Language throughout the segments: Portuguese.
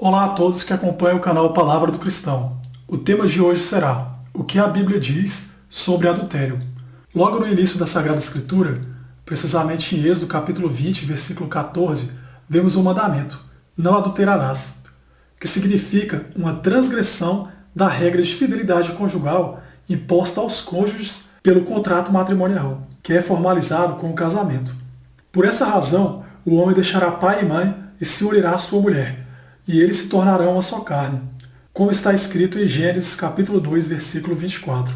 Olá a todos que acompanham o canal Palavra do Cristão. O tema de hoje será o que a Bíblia diz sobre adultério. Logo no início da Sagrada Escritura, precisamente em Êxodo capítulo 20, versículo 14, vemos um mandamento, não adulterarás, que significa uma transgressão da regra de fidelidade conjugal imposta aos cônjuges pelo contrato matrimonial, que é formalizado com o casamento. Por essa razão, o homem deixará pai e mãe e se unirá à sua mulher, e eles se tornarão uma só carne, como está escrito em Gênesis capítulo 2, versículo 24.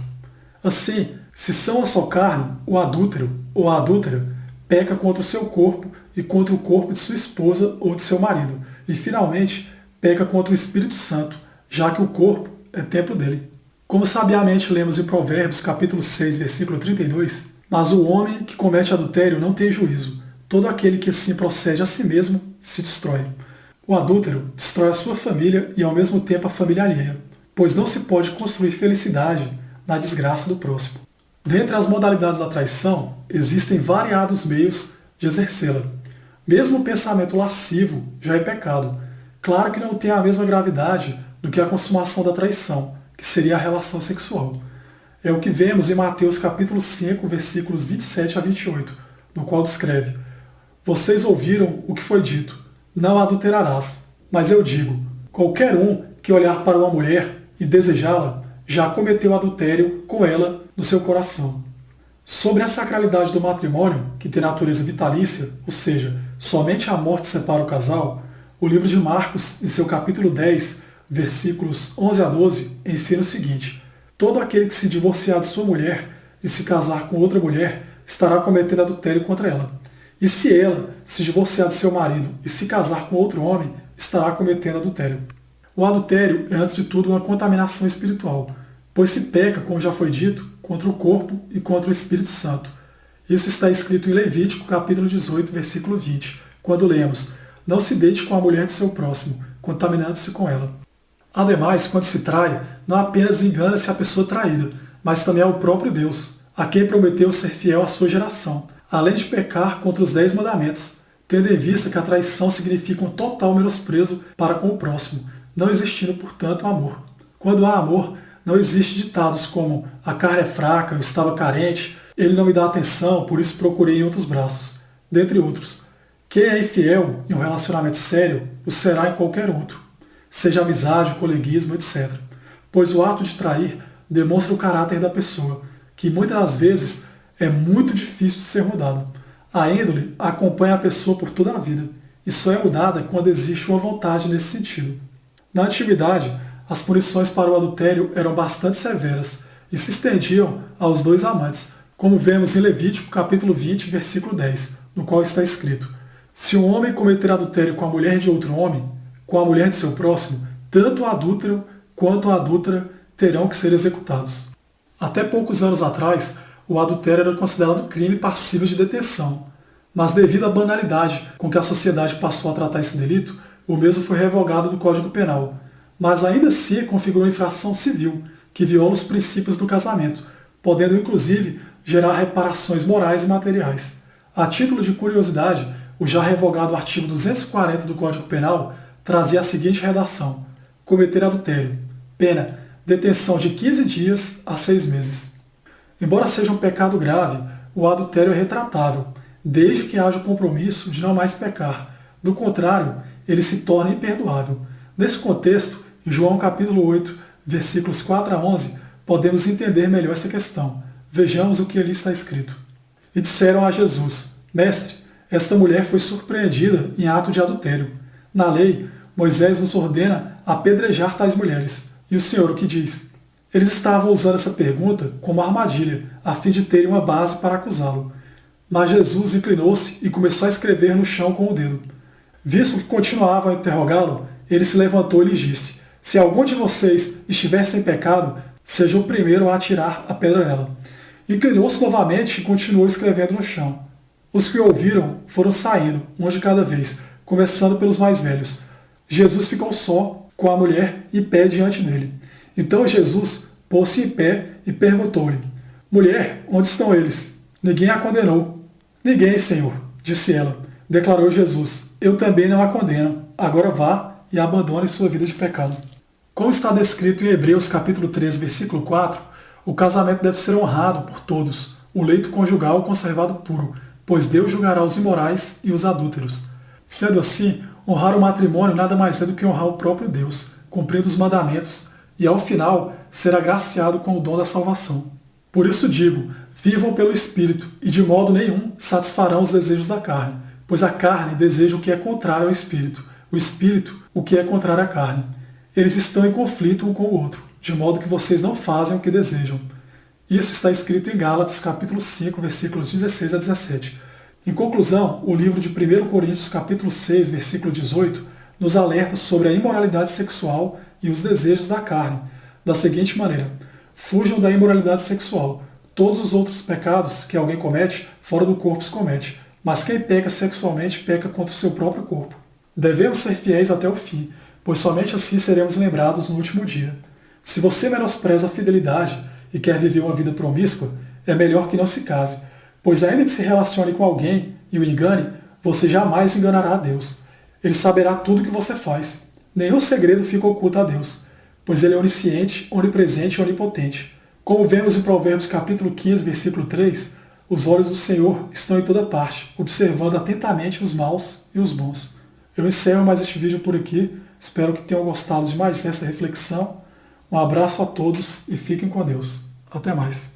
Assim, se são uma só carne, o adúltero ou a adúltera peca contra o seu corpo e contra o corpo de sua esposa ou de seu marido, e finalmente peca contra o Espírito Santo, já que o corpo é templo dele. Como sabiamente lemos em Provérbios capítulo 6, versículo 32, mas o homem que comete adultério não tem juízo, todo aquele que assim procede a si mesmo se destrói. O adúltero destrói a sua família e ao mesmo tempo a família alheia, pois não se pode construir felicidade na desgraça do próximo. Dentre as modalidades da traição, existem variados meios de exercê-la. Mesmo o pensamento lascivo já é pecado. Claro que não tem a mesma gravidade do que a consumação da traição, que seria a relação sexual. É o que vemos em Mateus capítulo 5, versículos 27 a 28, no qual descreve: Vocês ouviram o que foi dito, não adulterarás. Mas eu digo, qualquer um que olhar para uma mulher e desejá-la, já cometeu adultério com ela no seu coração. Sobre a sacralidade do matrimônio, que tem natureza vitalícia, ou seja, somente a morte separa o casal, o livro de Marcos, em seu capítulo 10, versículos 11 a 12, ensina o seguinte: todo aquele que se divorciar de sua mulher e se casar com outra mulher estará cometendo adultério contra ela. E se ela se divorciar de seu marido e se casar com outro homem, estará cometendo adultério. O adultério é, antes de tudo, uma contaminação espiritual, pois se peca, como já foi dito, contra o corpo e contra o Espírito Santo. Isso está escrito em Levítico, capítulo 18, versículo 20, quando lemos: não se deite com a mulher de seu próximo, contaminando-se com ela. Ademais, quando se trai, não apenas engana-se a pessoa traída, mas também é o próprio Deus, a quem prometeu ser fiel à sua geração, além de pecar contra os 10 mandamentos, tendo em vista que a traição significa um total menosprezo para com o próximo, não existindo, portanto, amor. Quando há amor, não existe ditados como a carne é fraca, eu estava carente, ele não me dá atenção, por isso procurei em outros braços, dentre outros. Quem é infiel em um relacionamento sério, o será em qualquer outro, seja amizade, coleguismo, etc. Pois o ato de trair demonstra o caráter da pessoa, que muitas das vezes é muito difícil de ser mudado. A índole acompanha a pessoa por toda a vida, e só é mudada quando existe uma vontade nesse sentido. Na antiguidade, as punições para o adultério eram bastante severas e se estendiam aos dois amantes, como vemos em Levítico capítulo 20, versículo 10, no qual está escrito: se um homem cometer adultério com a mulher de outro homem, com a mulher de seu próximo, tanto o adúltero quanto a adúltera terão que ser executados. Até poucos anos atrás, o adultério era considerado crime passível de detenção, mas devido à banalidade com que a sociedade passou a tratar esse delito, o mesmo foi revogado do Código Penal, mas ainda assim configurou infração civil, que viola os princípios do casamento, podendo inclusive gerar reparações morais e materiais. A título de curiosidade, o já revogado artigo 240 do Código Penal trazia a seguinte redação: cometer adultério, pena, detenção de 15 dias a 6 meses. Embora seja um pecado grave, o adultério é retratável, desde que haja o compromisso de não mais pecar. Do contrário, ele se torna imperdoável. Nesse contexto, em João capítulo 8, versículos 4 a 11, podemos entender melhor essa questão. Vejamos o que ali está escrito. E disseram a Jesus: Mestre, esta mulher foi surpreendida em ato de adultério. Na lei, Moisés nos ordena apedrejar tais mulheres. E o Senhor o que diz? Eles estavam usando essa pergunta como armadilha, a fim de terem uma base para acusá-lo. Mas Jesus inclinou-se e começou a escrever no chão com o dedo. Visto que continuavam a interrogá-lo, ele se levantou e lhes disse: se algum de vocês estiver sem pecado, seja o primeiro a atirar a pedra nela. Inclinou-se novamente e continuou escrevendo no chão. Os que o ouviram foram saindo, um de cada vez, começando pelos mais velhos. Jesus ficou só, com a mulher em pé diante dele. Então Jesus pôs-se em pé e perguntou-lhe: Mulher, onde estão eles? Ninguém a condenou. Ninguém, Senhor, disse ela. Declarou Jesus: Eu também não a condeno. Agora vá e abandone sua vida de pecado. Como está descrito em Hebreus capítulo 13, versículo 4, o casamento deve ser honrado por todos, o leito conjugal conservado puro, pois Deus julgará os imorais e os adúlteros. Sendo assim, honrar o matrimônio nada mais é do que honrar o próprio Deus, cumprindo os mandamentos, e ao final ser agraciado com o dom da salvação. Por isso digo, vivam pelo Espírito, e de modo nenhum satisfarão os desejos da carne, pois a carne deseja o que é contrário ao Espírito, o Espírito o que é contrário à carne. Eles estão em conflito um com o outro, de modo que vocês não fazem o que desejam. Isso está escrito em Gálatas capítulo 5, versículos 16 a 17. Em conclusão, o livro de 1 Coríntios capítulo 6, versículo 18, nos alerta sobre a imoralidade sexual e os desejos da carne, da seguinte maneira: fujam da imoralidade sexual. Todos os outros pecados que alguém comete, fora do corpo se comete, mas quem peca sexualmente peca contra o seu próprio corpo. Devemos ser fiéis até o fim, pois somente assim seremos lembrados no último dia. Se você menospreza a fidelidade e quer viver uma vida promíscua, é melhor que não se case, pois ainda que se relacione com alguém e o engane, você jamais enganará a Deus. Ele saberá tudo o que você faz. Nenhum segredo fica oculto a Deus, pois Ele é onisciente, onipresente e onipotente. Como vemos em Provérbios capítulo 15, versículo 3, os olhos do Senhor estão em toda parte, observando atentamente os maus e os bons. Eu encerro mais este vídeo por aqui. Espero que tenham gostado de mais essa reflexão. Um abraço a todos e fiquem com Deus. Até mais.